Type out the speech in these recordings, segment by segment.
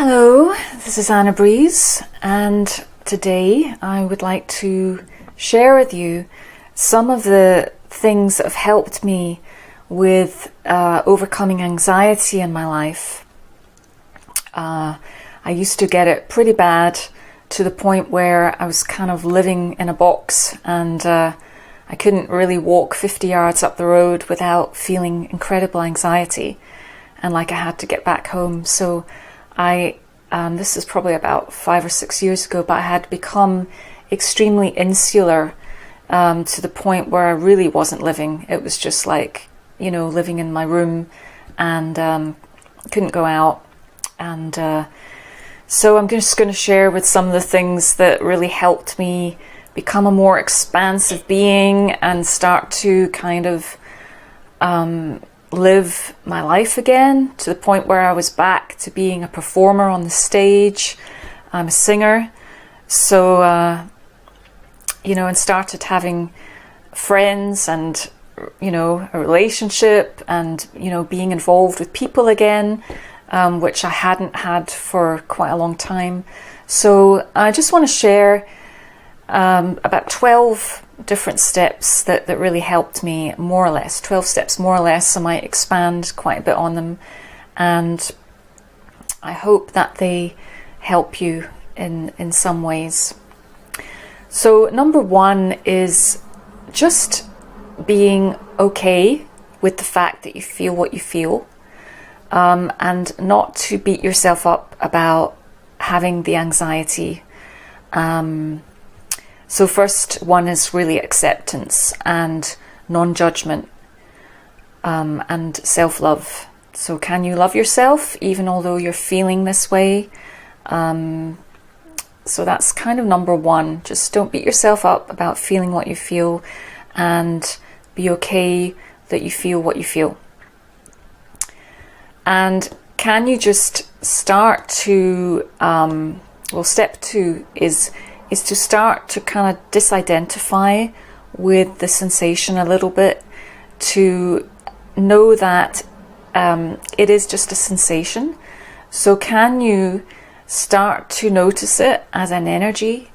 Hello, this is Anna Breeze, and today I would like to share with you some of the things that have helped me with overcoming anxiety in my life. I used to get it pretty bad to the point where I was kind of living in a box, and I couldn't really walk 50 yards up the road without feeling incredible anxiety and like I had to get back home. So this is probably about 5 or 6 years ago, but I had become extremely insular to the point where I really wasn't living. It was just like, living in my room and couldn't go out. And so I'm just going to share with some of the things that really helped me become a more expansive being and start to kind of live my life again, to the point where I was back to being a performer on the stage. I'm a singer, so and started having friends and a relationship and being involved with people again, which I hadn't had for quite a long time. So I just want to share about 12 different steps that really helped me, more or less 12 steps more or less. I might expand quite a bit on them, and I hope that they help you in some ways. So number one is just being okay with the fact that you feel what you feel, and not to beat yourself up about having the anxiety. So first one is really acceptance and non-judgment, and self-love. So can you love yourself even although you're feeling this way? So that's kind of number one. Just don't beat yourself up about feeling what you feel, and be okay that you feel what you feel. And can you just start to, step two is to start to kind of disidentify with the sensation a little bit, to know that it is just a sensation. So can you start to notice it as an energy,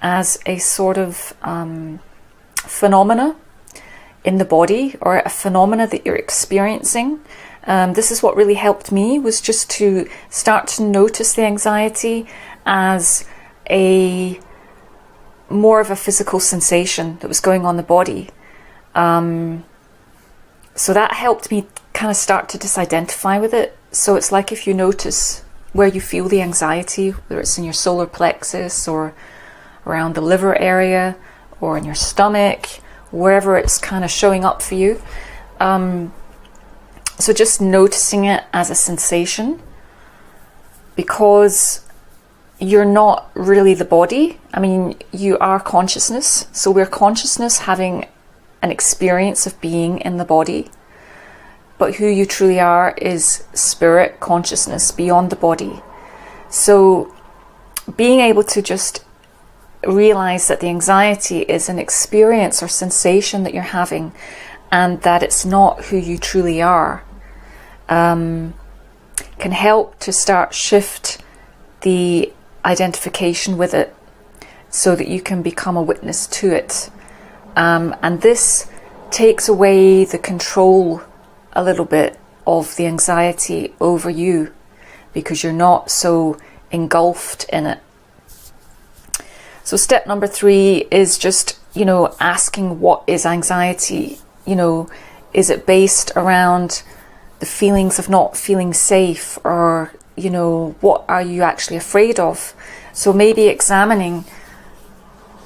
as a sort of phenomena in the body, or a phenomena that you're experiencing? This is what really helped me, was just to start to notice the anxiety as more of a physical sensation that was going on the body. So that helped me kind of start to disidentify with it. So it's like if you notice where you feel the anxiety, whether it's in your solar plexus or around the liver area or in your stomach, wherever it's kind of showing up for you. So just noticing it as a sensation, because you're not really the body. I mean, you are consciousness. So we're consciousness having an experience of being in the body. But who you truly are is spirit consciousness beyond the body. So being able to just realize that the anxiety is an experience or sensation that you're having, and that it's not who you truly are, can help to start shift the identification with it, so that you can become a witness to it. And this takes away the control a little bit of the anxiety over you, because you're not so engulfed in it. So step number 3 is just, asking, what is anxiety? Is it based around the feelings of not feeling safe, or what are you actually afraid of? So maybe examining,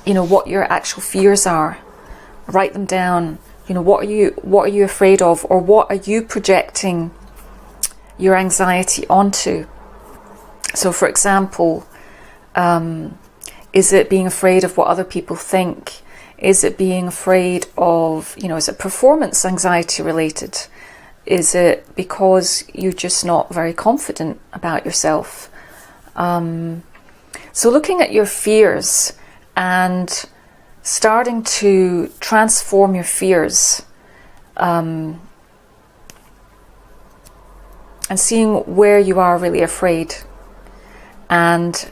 what your actual fears are. Write them down. What are you afraid of, or what are you projecting your anxiety onto? So for example, is it being afraid of what other people think? Is it being afraid of, is it performance anxiety related? Is it because you're just not very confident about yourself? So looking at your fears and starting to transform your fears, and seeing where you are really afraid. And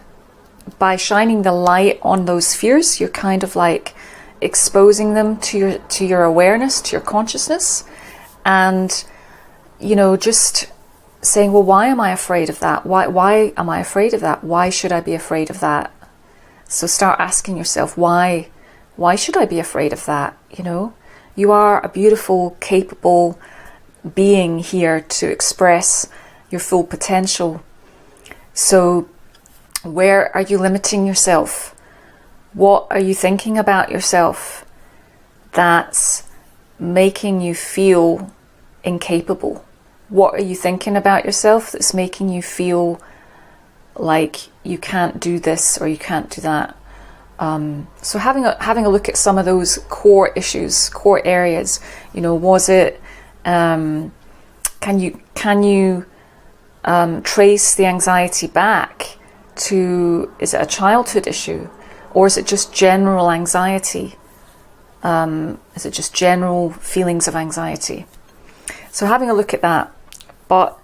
by shining the light on those fears, you're kind of like exposing them to your awareness, to your consciousness, and just saying, well, why am I afraid of that? Why am I afraid of that? Why should I be afraid of that? So start asking yourself, why should I be afraid of that? You are a beautiful, capable being here to express your full potential. So where are you limiting yourself? What are you thinking about yourself that's making you feel incapable? What are you thinking about yourself that's making you feel like you can't do this or you can't do that? So having a look at some of those core issues, core areas. Was it? Can you trace the anxiety back to? Is it a childhood issue, or is it just general anxiety? Is it just general feelings of anxiety? So having a look at that. But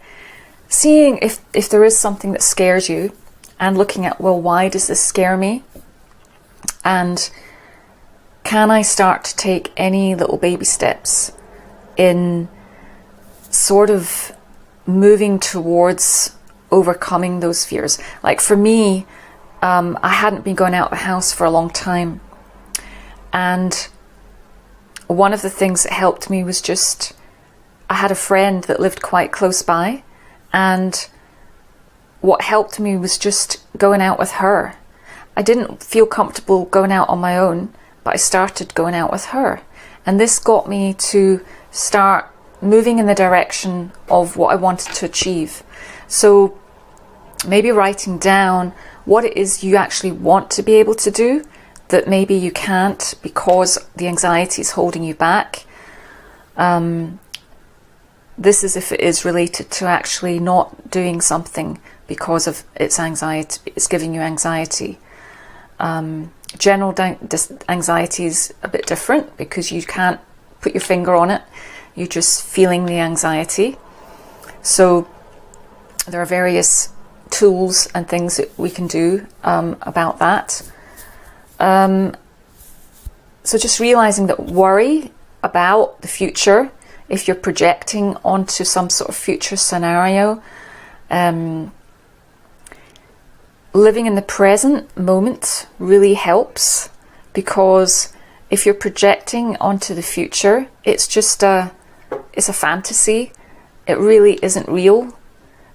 seeing if there is something that scares you, and looking at, well, why does this scare me? And can I start to take any little baby steps in sort of moving towards overcoming those fears? Like for me, I hadn't been going out of the house for a long time. And one of the things that helped me was just, I had a friend that lived quite close by, and what helped me was just going out with her. I didn't feel comfortable going out on my own, but I started going out with her. And this got me to start moving in the direction of what I wanted to achieve. So maybe writing down what it is you actually want to be able to do that maybe you can't because the anxiety is holding you back. This is if it is related to actually not doing something because of its anxiety, it's giving you anxiety. General anxiety is a bit different because you can't put your finger on it. You're just feeling the anxiety. So there are various tools and things that we can do about that. So just realizing that worry about the future, if you're projecting onto some sort of future scenario, living in the present moment really helps, because if you're projecting onto the future, it's just it's a fantasy. It really isn't real.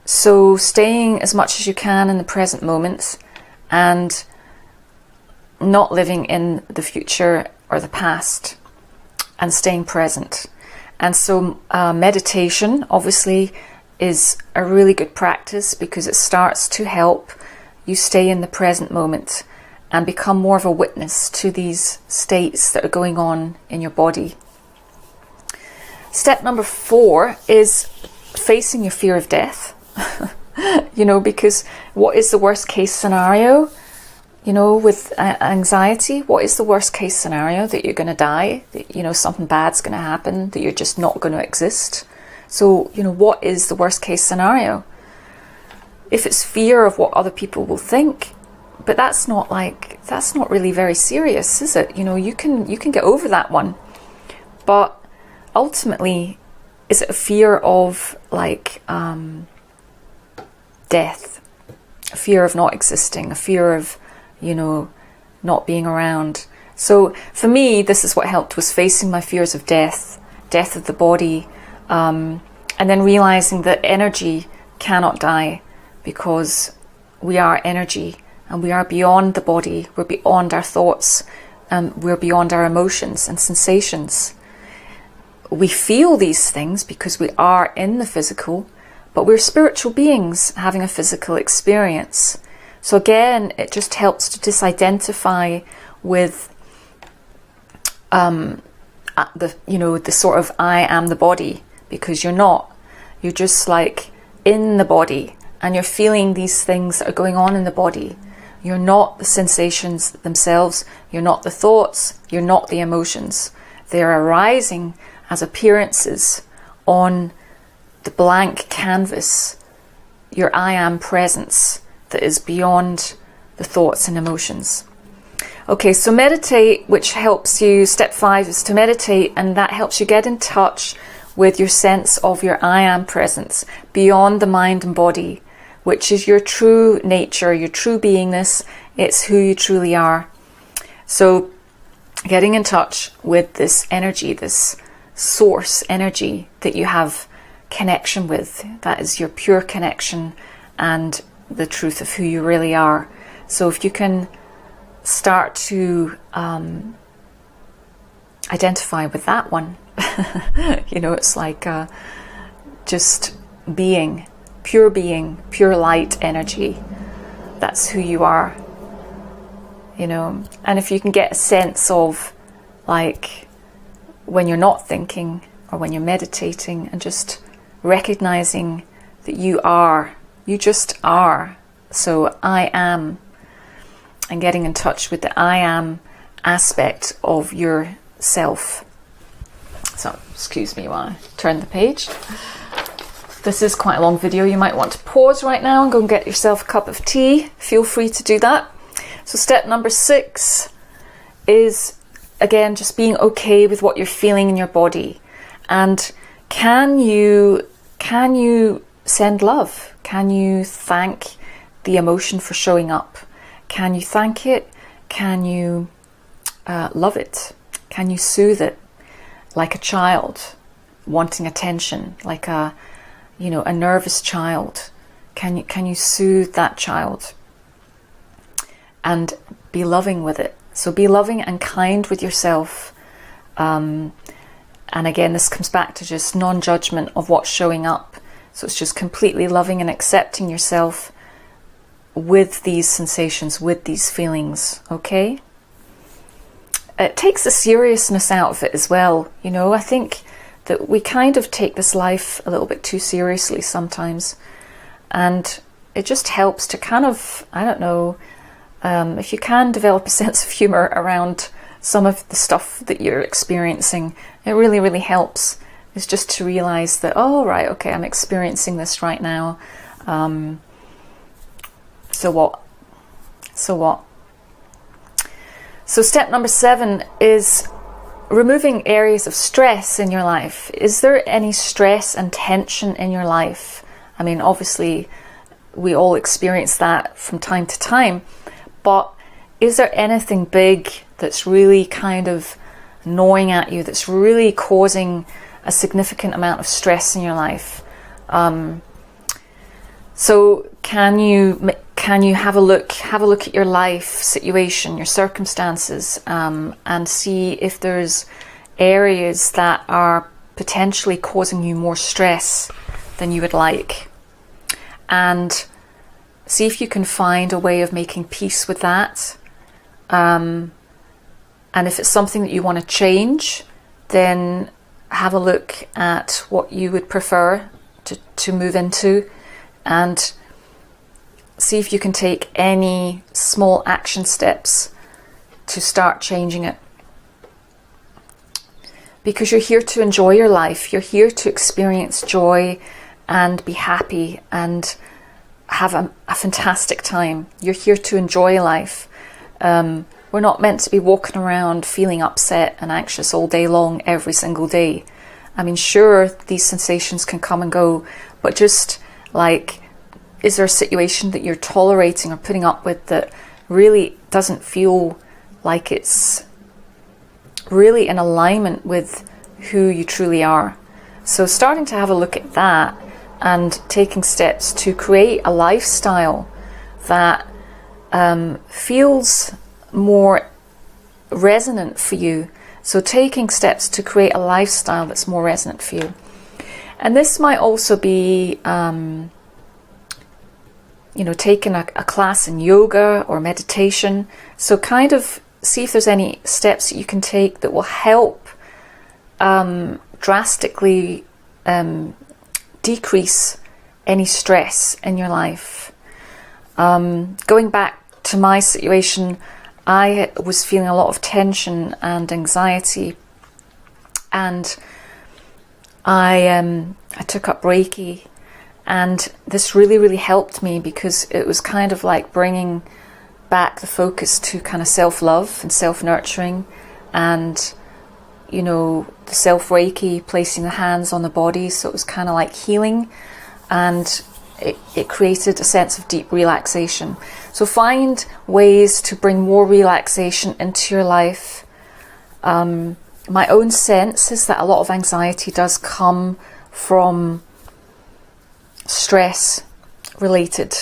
So staying as much as you can in the present moment and not living in the future or the past, and staying present. And so meditation obviously is a really good practice because it starts to help you stay in the present moment and become more of a witness to these states that are going on in your body. Step number 4 is facing your fear of death. Because what is the worst case scenario? With anxiety, what is the worst case scenario? That you're going to die, that, something bad's going to happen, that you're just not going to exist. So, what is the worst case scenario? If it's fear of what other people will think, but that's not really very serious, is it? You can get over that one. But ultimately, is it a fear of death, a fear of not existing, a fear of not being around? So for me, this is what helped, was facing my fears of death of the body, and then realizing that energy cannot die, because we are energy and we are beyond the body, we're beyond our thoughts, we're beyond our emotions and sensations. We feel these things because we are in the physical, but we're spiritual beings having a physical experience. So again, it just helps to disidentify with the sort of I am the body, because you're not. You're just like in the body and you're feeling these things that are going on in the body. You're not the sensations themselves. You're not the thoughts. You're not the emotions. They're arising as appearances on the blank canvas, your I am presence, that is beyond the thoughts and emotions. Okay, so meditate, which helps you, step 5 is to meditate, and that helps you get in touch with your sense of your I am presence beyond the mind and body, which is your true nature, your true beingness. It's who you truly are. So getting in touch with this energy, this source energy that you have connection with, that is your pure connection and the truth of who you really are. So if you can start to identify with that one, it's like just being, pure light energy. That's who you are, and if you can get a sense of like when you're not thinking or when you're meditating, and just recognizing that you just are. So I am, and getting in touch with the I am aspect of yourself. So, excuse me while I turn the page. This is quite a long video. You might want to pause right now and go and get yourself a cup of tea. Feel free to do that. So step number 6 is, again, just being okay with what you're feeling in your body. And can you send love? Can you thank the emotion for showing up? Can you thank it? Can you love it? Can you soothe it? Like a child wanting attention, like a nervous child. Can you soothe that child and be loving with it? So be loving and kind with yourself. And again, this comes back to just non-judgment of what's showing up. So it's just completely loving and accepting yourself with these sensations, with these feelings, okay? It takes the seriousness out of it as well. I think that we kind of take this life a little bit too seriously sometimes. And it just helps to kind of, if you can develop a sense of humor around some of the stuff that you're experiencing, it really, really helps. It's just to realize that, oh, right, okay, I'm experiencing this right now. So what? So step number 7 is removing areas of stress in your life. Is there any stress and tension in your life? I mean, obviously, we all experience that from time to time, but is there anything big that's really kind of gnawing at you, that's really causing a significant amount of stress in your life? So can you have a look at your life situation, your circumstances, and see if there's areas that are potentially causing you more stress than you would like, and see if you can find a way of making peace with that. And if it's something that you want to change, then have a look at what you would prefer to move into, and see if you can take any small action steps to start changing it. Because you're here to enjoy your life. You're here to experience joy and be happy and have a fantastic time. You're here to enjoy life. We're not meant to be walking around feeling upset and anxious all day long, every single day. I mean, sure, these sensations can come and go, but just like, is there a situation that you're tolerating or putting up with that really doesn't feel like it's really in alignment with who you truly are? So starting to have a look at that and taking steps to create a lifestyle that feels more resonant for you. So taking steps to create a lifestyle that's more resonant for you. And this might also be taking a class in yoga or meditation. So kind of see if there's any steps that you can take that will help drastically decrease any stress in your life. Going back to my situation, I was feeling a lot of tension and anxiety, and I took up Reiki, And this really, really helped me because it was kind of like bringing back the focus to kind of self-love and self-nurturing, and, you know, the self-Reiki, placing the hands on the body. So it was kind of like healing, and it created a sense of deep relaxation. So find ways to bring more relaxation into your life. My own sense is that a lot of anxiety does come from stress related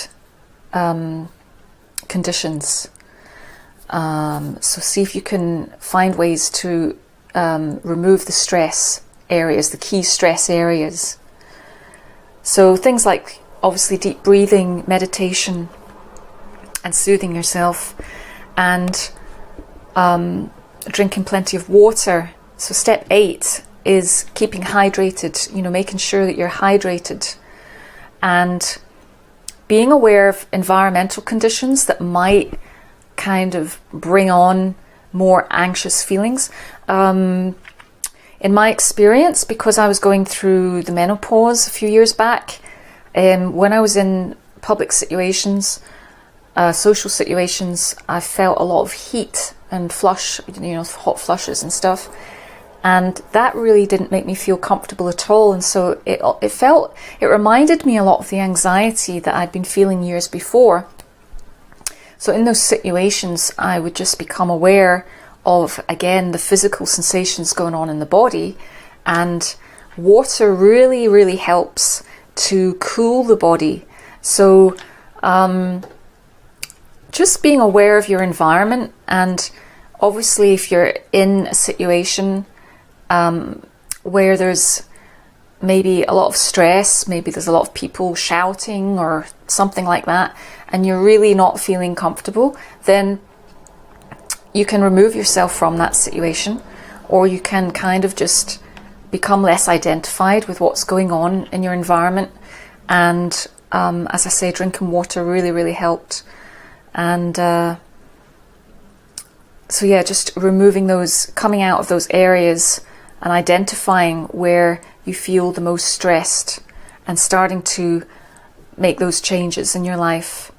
conditions. So see if you can find ways to remove the stress areas, the key stress areas. So things like obviously deep breathing, meditation, and soothing yourself, and drinking plenty of water. So step 8 is keeping hydrated, you know, making sure that you're hydrated, and being aware of environmental conditions that might kind of bring on more anxious feelings. In my experience, because I was going through the menopause a few years back, when I was in public situations, social situations, I felt a lot of heat and flush, you know, hot flushes and stuff, and that really didn't make me feel comfortable at all. And so it reminded me a lot of the anxiety that I'd been feeling years before. So in those situations, I would just become aware of, again, the physical sensations going on in the body, and water really, really helps to cool the body. So just being aware of your environment, and obviously if you're in a situation where there's maybe a lot of stress, maybe there's a lot of people shouting or something like that, and you're really not feeling comfortable, then you can remove yourself from that situation, or you can kind of just become less identified with what's going on in your environment. And as I say, drinking water really, really helped. And so yeah, just removing those, coming out of those areas and identifying where you feel the most stressed, and starting to make those changes in your life.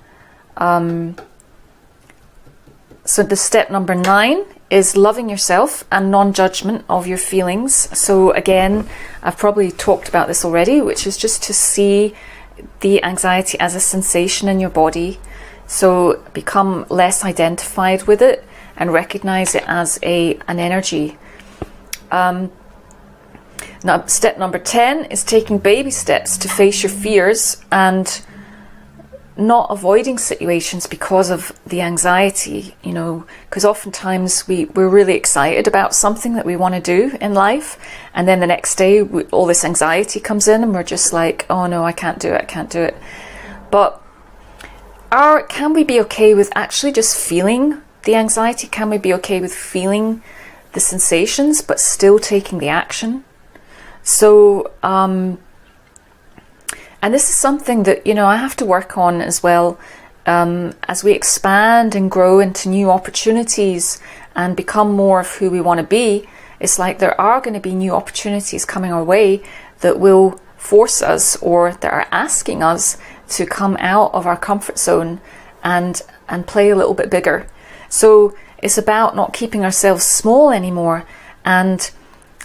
So the step number 9 is loving yourself and non-judgment of your feelings. So again, I've probably talked about this already, which is just to see the anxiety as a sensation in your body. So become less identified with it and recognize it as an energy. Now, step number 10 is taking baby steps to face your fears and not avoiding situations because of the anxiety, you know, because oftentimes we're really excited about something that we want to do in life, and then the next day all this anxiety comes in and we're just like, oh no, I can't do it. But can we be okay with actually just feeling the anxiety? Can we be okay with feeling the sensations but still taking the action? So and this is something that, you know, I have to work on as well, as we expand and grow into new opportunities and become more of who we want to be. It's like there are going to be new opportunities coming our way that will force us, or that are asking us to come out of our comfort zone and play a little bit bigger. So it's about not keeping ourselves small anymore, and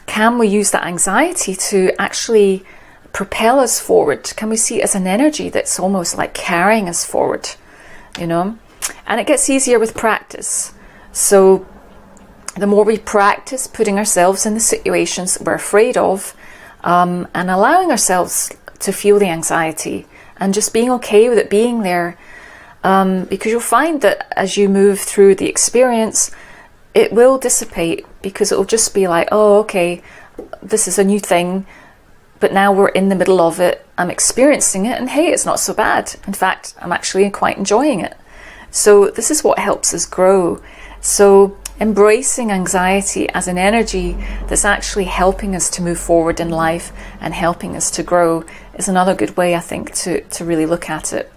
can we use that anxiety to actually propel us forward? Can we see it as an energy that's almost like carrying us forward, you know? And it gets easier with practice. So the more we practice putting ourselves in the situations that we're afraid of, and allowing ourselves to feel the anxiety and just being okay with it being there, because you'll find that as you move through the experience, it will dissipate, because it will just be like, oh, okay, this is a new thing, but now we're in the middle of it, I'm experiencing it, and hey, it's not so bad. In fact, I'm actually quite enjoying it. So this is what helps us grow. So embracing anxiety as an energy that's actually helping us to move forward in life and helping us to grow is another good way, I think, to really look at it.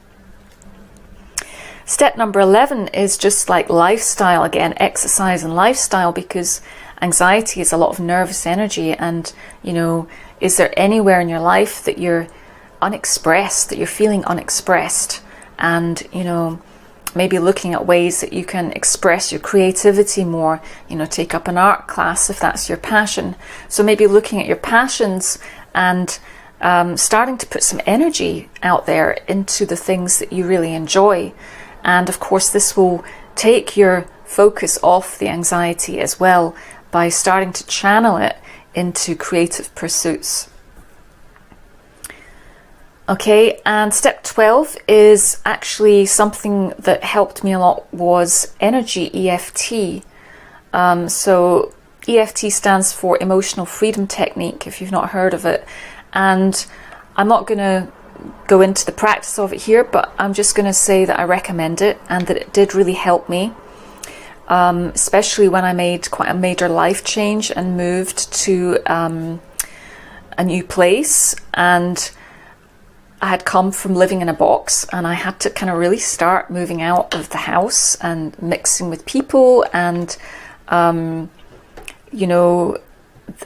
Step number 11 is just like lifestyle, again, exercise and lifestyle, because anxiety is a lot of nervous energy. And, you know, is there anywhere in your life that you're unexpressed, that you're feeling unexpressed, and, you know, maybe looking at ways that you can express your creativity more, you know, take up an art class if that's your passion. So maybe looking at your passions and starting to put some energy out there into the things that you really enjoy. And of course, this will take your focus off the anxiety as well by starting to channel it into creative pursuits. Okay, and step 12 is actually something that helped me a lot, was energy EFT. So EFT stands for Emotional Freedom Technique, if you've not heard of it. And I'm not going to go into the practice of it here, but I'm just going to say that I recommend it and that it did really help me, especially when I made quite a major life change and moved to a new place. And I had come from living in a box, and I had to kind of really start moving out of the house and mixing with people. And, you know,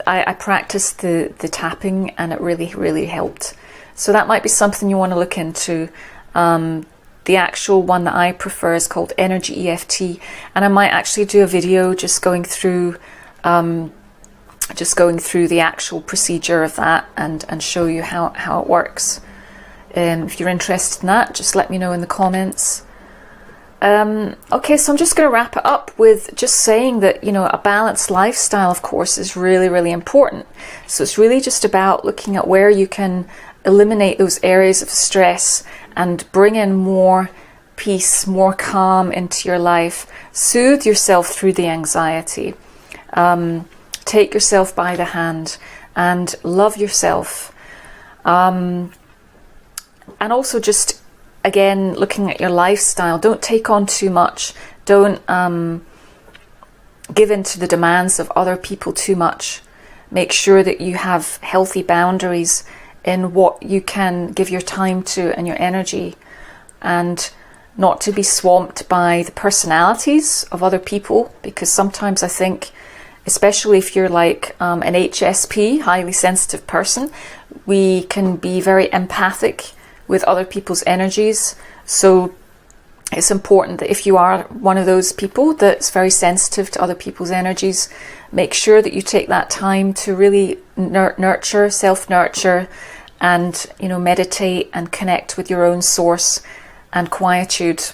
I practiced the tapping, and it really, really helped. So that might be something you want to look into. The actual one that I prefer is called Energy EFT, and I might actually do a video just going through the actual procedure of that and show you how it works. If you're interested in that, just let me know in the comments. Okay, so I'm just going to wrap it up with just saying that, you know, a balanced lifestyle, of course, is really, really important. So it's really just about looking at where you can eliminate those areas of stress and bring in more peace, more calm into your life. Soothe yourself through the anxiety. Take yourself by the hand and love yourself. And also just, again, looking at your lifestyle, don't take on too much. Don't give in to the demands of other people too much. Make sure that you have healthy boundaries in what you can give your time to and your energy, and not to be swamped by the personalities of other people, because sometimes I think, especially if you're like an HSP, highly sensitive person, we can be very empathic with other people's energies. So it's important that if you are one of those people that's very sensitive to other people's energies, make sure that you take that time to really nurture, self-nurture, and, you know, meditate and connect with your own source and quietude.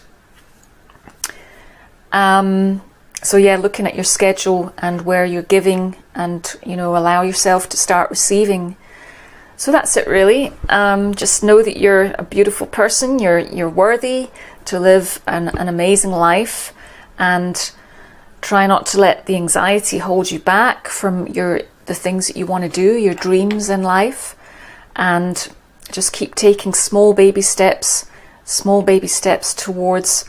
So yeah, looking at your schedule and where you're giving, and, you know, allow yourself to start receiving. So that's it really. Just know that you're a beautiful person. You're worthy to live an amazing life, and try not to let the anxiety hold you back from the things that you want to do, your dreams in life, and just keep taking small baby steps towards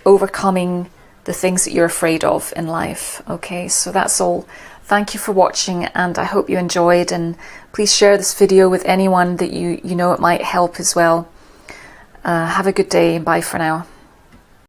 overcoming the things that you're afraid of in life. Okay, so that's all. Thank you for watching, and I hope you enjoyed, and please share this video with anyone that you know it might help as well. Have a good day, and bye for now.